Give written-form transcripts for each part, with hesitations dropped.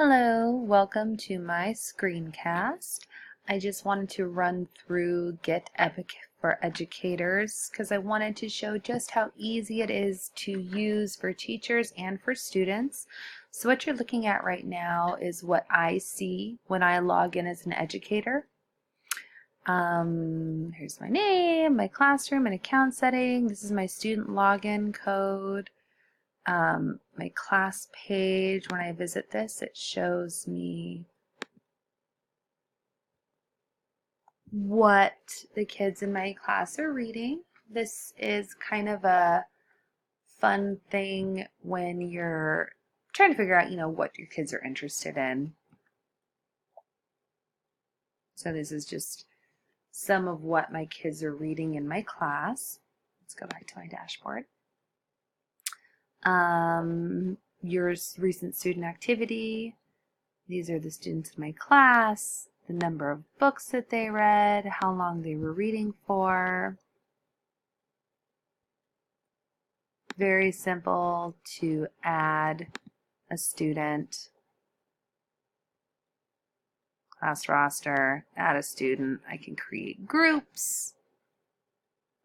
Hello, welcome to my screencast. I just wanted to run through Getepic for educators because I wanted to show just how easy it is to use for teachers and for students. So what you're looking at right now is what I see when I log in as an educator. Here's my name, my classroom, and account setting. This is my student login code. My class page, when I visit this, it shows me what the kids in my class are reading. This is kind of a fun thing when you're trying to figure out, what your kids are interested in. So this is just some of what my kids are reading in my class. Let's go back to my dashboard. Your recent student activity. These are the students in my class, the number of books that they read, how long they were reading for. Very simple to add a student. Class roster, add a student. I can create groups.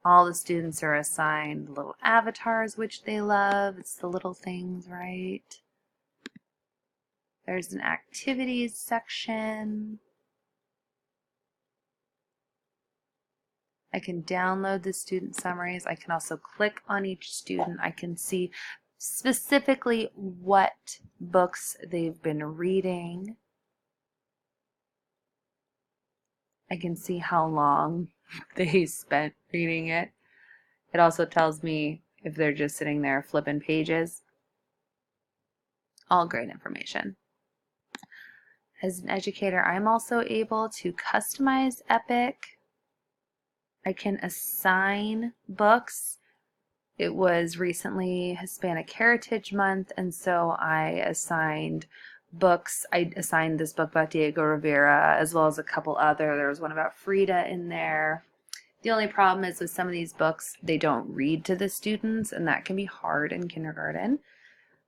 All the students are assigned little avatars which they love. It's the little things, right? There's an activities section. I can download the student summaries. I can also click on each student. I can see specifically what books they've been reading. I can see how long they spent reading it. It also tells me if they're just sitting there flipping pages. All great information. As an educator, I'm also able to customize Epic. I can assign books. It was recently Hispanic Heritage Month, and so I assigned books. I assigned this book about Diego Rivera as well as a couple other. There was one about Frida in there. The only problem is with some of these books, they don't read to the students, and that can be hard in kindergarten.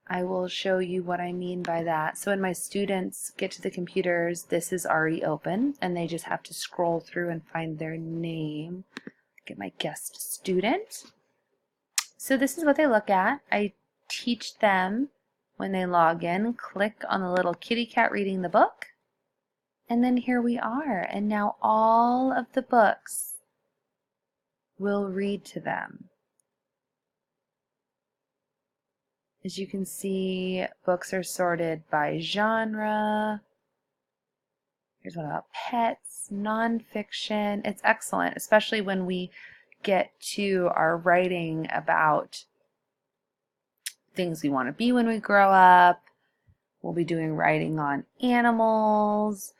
I will show you what I mean by that. So when my students get to the computers, this is already open, and they just have to scroll through and find their name. Get my guest student. So this is what they look at. I teach them when they log in, click on the little kitty cat reading the book, and then here we are. And now all of the books will read to them. As you can see, books are sorted by genre. Here's one about pets, nonfiction. It's excellent, especially when we get to our writing about things we want to be when we grow up. We'll be doing writing on animals.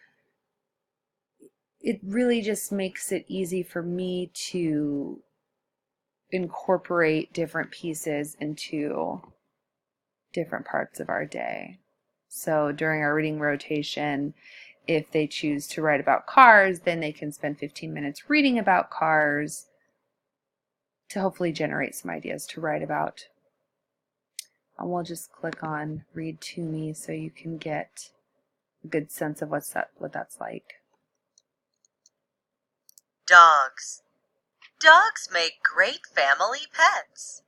It really just makes it easy for me to incorporate different pieces into different parts of our day. So during our reading rotation, if they choose to write about cars, then they can spend 15 minutes reading about cars to hopefully generate some ideas to write about. And we'll just click on read to me so you can get a good sense of what that's like. Dogs. Dogs make great family pets.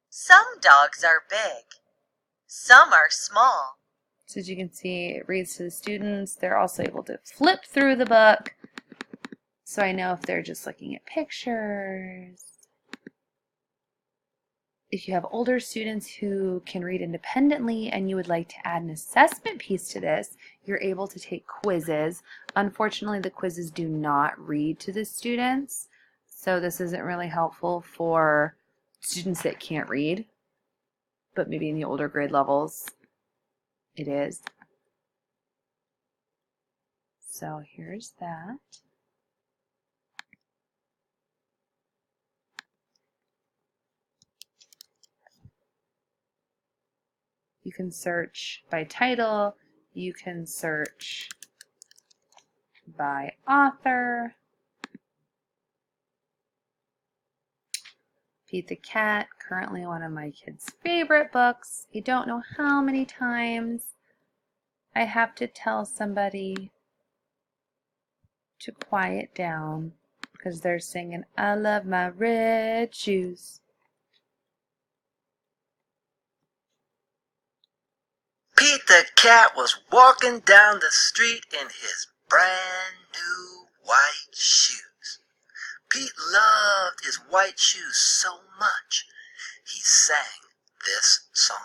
Some dogs are big. Some are small. So as you can see, it reads to the students. They're also able to flip through the book. So I know if they're just looking at pictures. If you have older students who can read independently and you would like to add an assessment piece to this, you're able to take quizzes. Unfortunately, the quizzes do not read to the students, so this isn't really helpful for students that can't read, but maybe in the older grade levels it is. So here's that. You can search by title, you can search by author. Pete the Cat, currently one of my kids' favorite books. I don't know how many times I have to tell somebody to quiet down because they're singing, I love my red shoes. Pete the cat was walking down the street in his brand new white shoes. Pete loved his white shoes so much, he sang this song.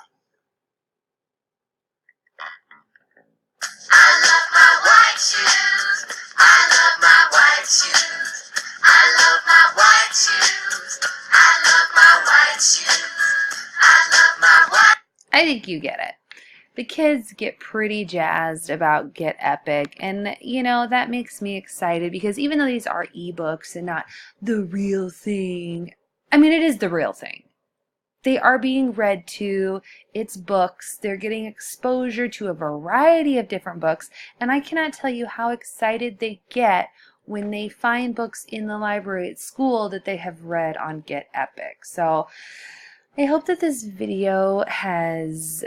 I love my white shoes. I love my white shoes. I love my white shoes. I love my white shoes. I love my white. I think you get it. The kids get pretty jazzed about Getepic, and you know, that makes me excited because even though these are ebooks and not the real thing, I mean, it is the real thing. They are being read to, it's books, they're getting exposure to a variety of different books, and I cannot tell you how excited they get when they find books in the library at school that they have read on Getepic. So I hope that this video has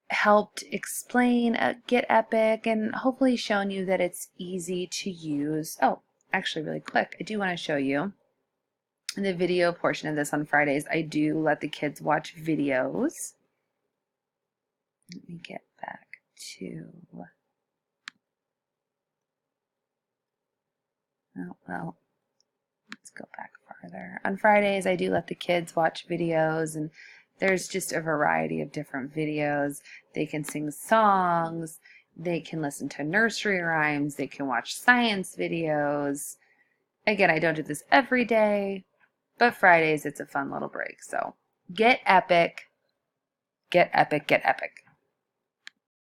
helped explain Getepic and hopefully shown you that it's easy to use. Oh, actually really quick, I do want to show you in the video portion of this on Fridays. I do let the kids watch videos. Let me get back to, oh well, let's go back farther. On Fridays I do let the kids watch videos, and there's just a variety of different videos. They can sing songs, they can listen to nursery rhymes, they can watch science videos. Again, I don't do this every day, but Fridays it's a fun little break. So Getepic, Getepic, Getepic.